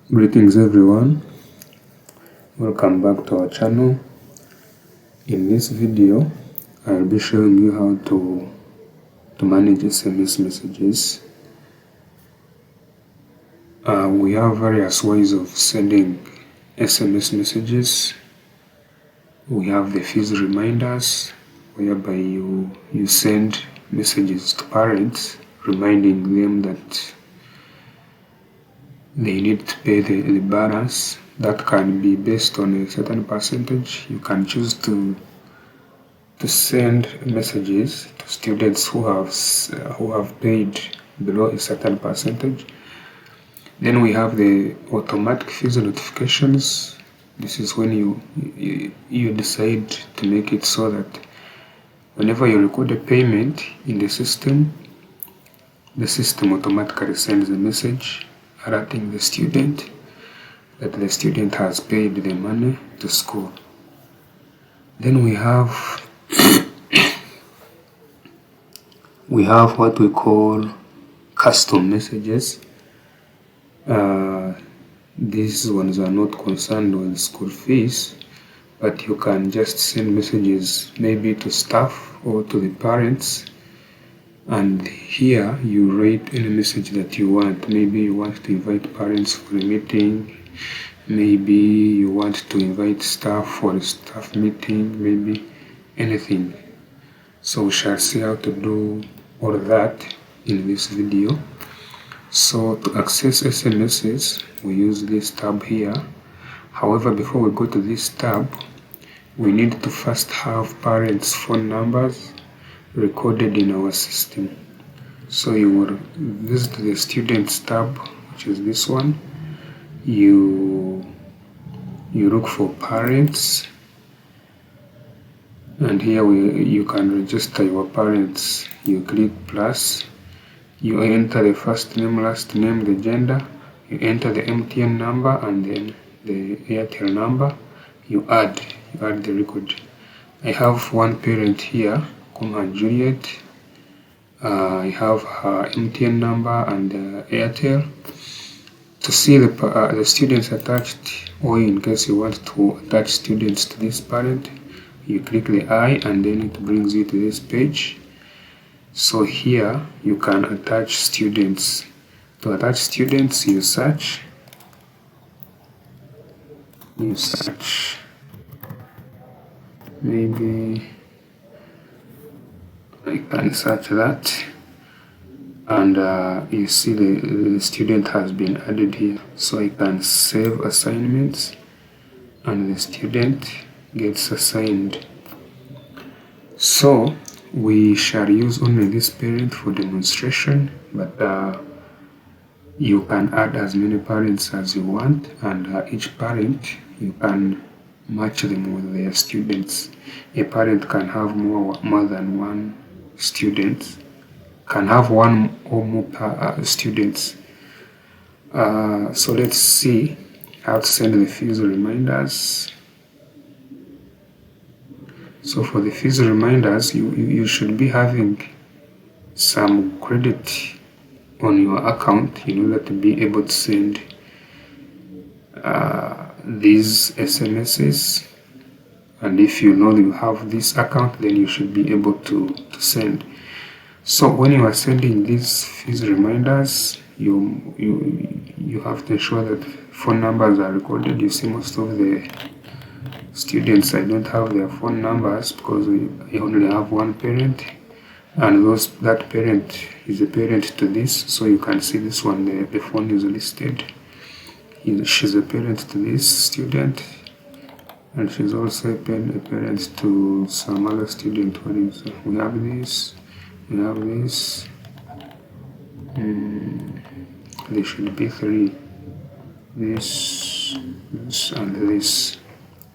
Greetings everyone, welcome back to our channel. In this video I'll be showing you how to manage SMS messages. We have various ways of sending SMS messages. We have the fizz reminders, whereby you send messages to parents reminding them that they need to pay the balance. That can be based on a certain percentage. You can choose to send messages to students who have paid below a certain percentage. Then we have the automatic fizz notifications. This is when you decide to make it so that whenever you record a payment in the system automatically sends a message alerting the student that the student has paid the money to school. Then we have what we call custom messages. These ones are not concerned with school fees, but you can just send messages maybe to staff or to the parents, and here you write any message that you want. Maybe you want to invite parents for a meeting, maybe you want to invite staff for a staff meeting, maybe anything. So we shall see how to do all of that in this video. So to access SMSs, we use this tab here. However, before we go to this tab, we need to first have parents' phone numbers recorded in our system. So you will visit the students tab, which is this one. You look for parents, and here you can register your parents. You click plus, you enter the first name, last name, the gender, you enter the MTN number and then the Airtel number. You add the record. I have one parent here, Kuma Juliet. I have her MTN number and Airtel. To see the students attached, or in case you want to attach students to this parent, you click the I and then it brings you to this page. So here you can attach students. To attach students, you search. Maybe I can search that, and you see the student has been added here. So I can save assignments and the student gets assigned. So we shall use only this parent for demonstration, but you can add as many parents as you want, and each parent you can match them with their students. A parent can have more than one student, can have one or more students. So let's see how to send the fizz reminders. So for the fizz reminders, you should be having some credit on your account in order to be able to send these SMSs. And if you know you have this account, then you should be able to send. So when you are sending these fizz reminders, you have to ensure that phone numbers are recorded. You see, most of the students, I don't have their phone numbers because I only have one parent, and that parent is a parent to this. So you can see this one, the phone is listed. She's a parent to this student, and she's also a parent to some other student. We have this, we have this. There should be three: this, and this.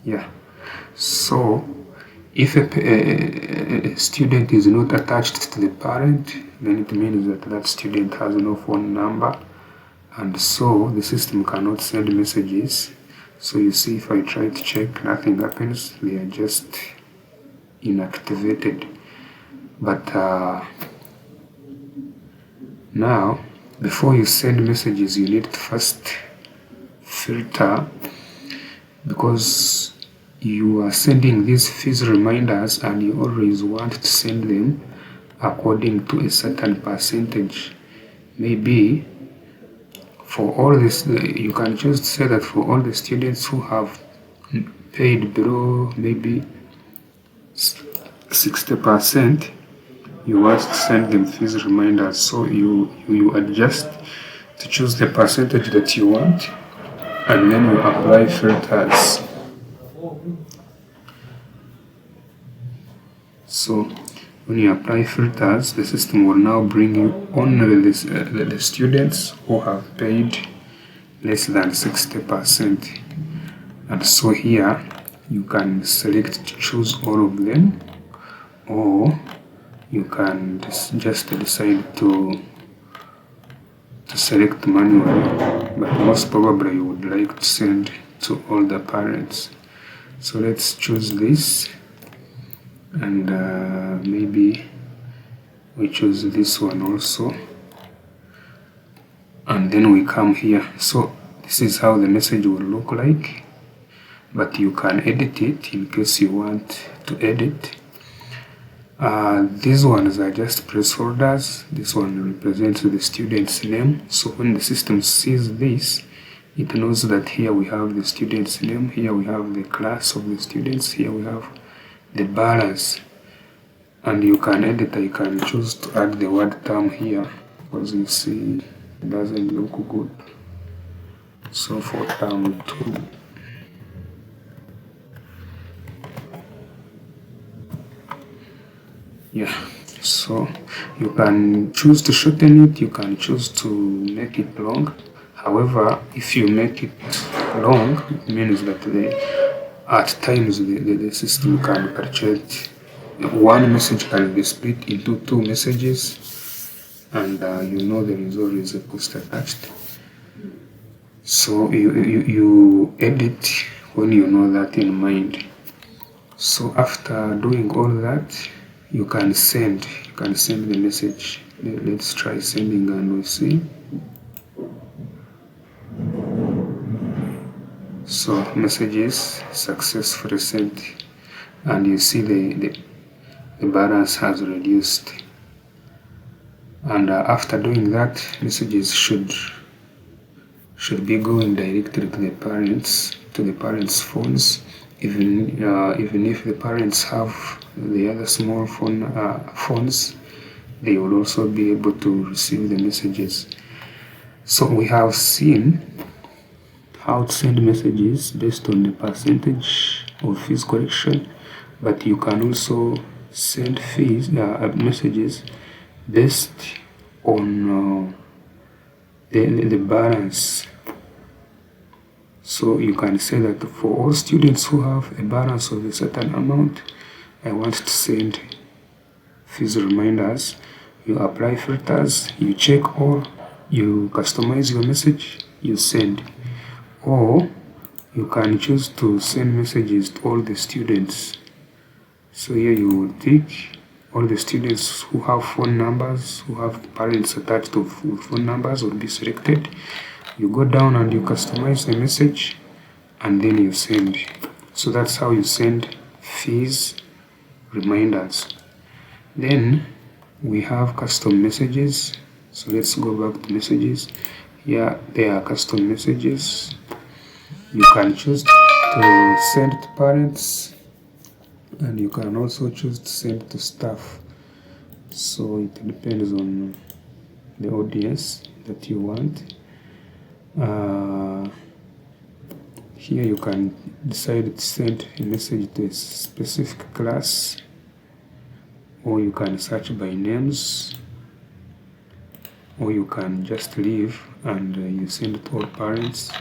Yeah. So if a student is not attached to the parent, then it means that student has no phone number, and so the system cannot send messages. So you see, if I try to check, nothing happens. They are just inactivated. But now, before you send messages, you need to first filter, because you are sending these fees reminders and you always want to send them according to a certain percentage. Maybe for all this, you can just say that for all the students who have paid below maybe 60%, you want to send them fees reminders. So you adjust to choose the percentage that you want, and then you apply filters. So when you apply filters, the system will now bring you only the students who have paid less than 60%. And so here you can select to choose all of them, or you can just decide to select manually, but most probably you would like to send to all the parents. So let's choose this, and maybe we choose this one also, and then we come here. So this is how the message will look like, but you can edit it in case you want to edit. These ones are just placeholders. This one represents the student's name. So when the system sees this, it knows that here we have the student's name, here we have the class of the students, here we have the balance. And you can edit, you can choose to add the word term here, because you see it doesn't look good. So for term 2, yeah, so you can choose to shorten it, you can choose to make it long. However, if you make it long, it means that at times the system can purchase one message can be split into 2 messages, and you know there is always a cost attached. So you edit when you know that in mind. So after doing all that, you can send the message. Let's try sending and we'll see. So messages successfully sent, and you see the balance has reduced. And after doing that, messages should be going directly to the parents' phones. Even if the parents have the other small phones, they will also be able to receive the messages. So we have seen how to send messages based on the percentage of fees collection, but you can also send messages based on the balance. So you can say that for all students who have a balance of a certain amount, I want to send fees reminders. You apply filters, you check all, you customize your message, you send. Or you can choose to send messages to all the students. So here you will tick all the students who have phone numbers, who have parents attached to phone numbers will be selected. You go down and you customize the message, and then you send. So that's how you send fees reminders. Then we have custom messages. So let's go back to messages. Here there are custom messages. You can choose to send to parents, and you can also choose to send to staff. So it depends on the audience that you want. Here you can decide to send a message to a specific class, or you can search by names, or you can just leave and you send it to all parents.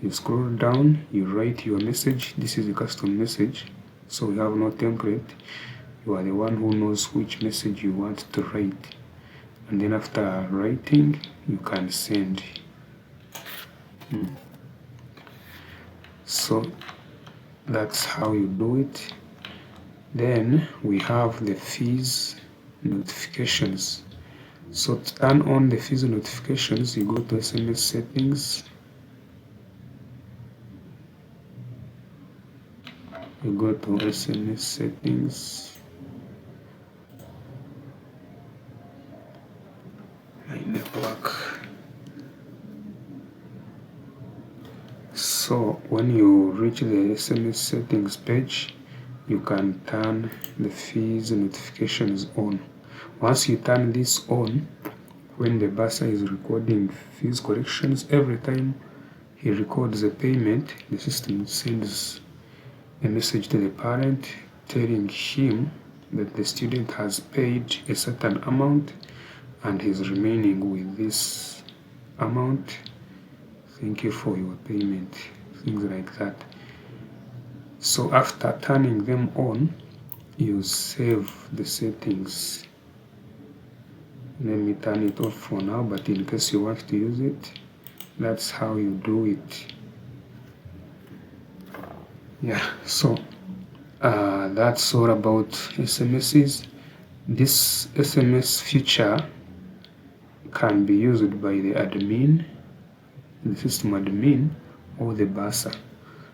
You scroll down, you write your message. This is a custom message, so we have no template. You are the one who knows which message you want to write, and then after writing you can send. So that's how you do it. Then we have the fees notifications. So to turn on the fees notifications, you go to SMS settings, we go to SMS settings, my network. So when you reach the SMS settings page, you can turn the fees notifications on. Once you turn this on, when the bursar is recording fees corrections, every time he records a payment, the system sends a message to the parent telling him that the student has paid a certain amount and is remaining with this amount. Thank you for your payment, things like that. So after turning them on, you save the settings. Let me turn it off for now, but in case you want to use it, that's how you do it. Yeah, so that's all about SMSs. This SMS feature can be used by the admin, the system admin, or the bursar.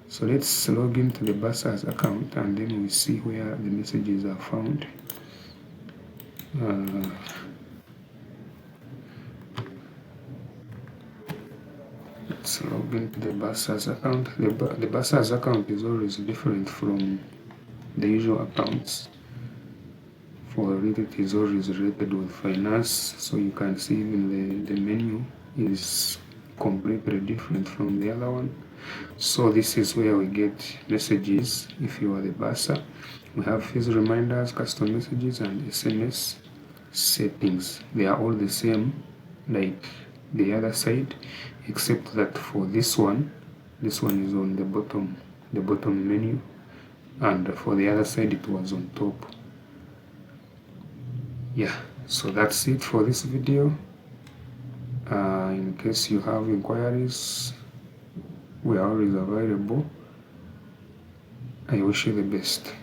So let's log into the bursar's account and then we see where the messages are found. Let's log into the bursar's account. The bursar's account is always different from the usual accounts. For it, it is always related with finance, so you can see even the menu is completely different from the other one. So this is where we get messages. If you are the bursar, we have fees reminders, custom messages, and SMS settings. They are all the same like the other side, except that for this one is on the bottom menu, and for the other side it was on top. Yeah, so that's it for this video. In case you have inquiries, we are always available. I wish you the best.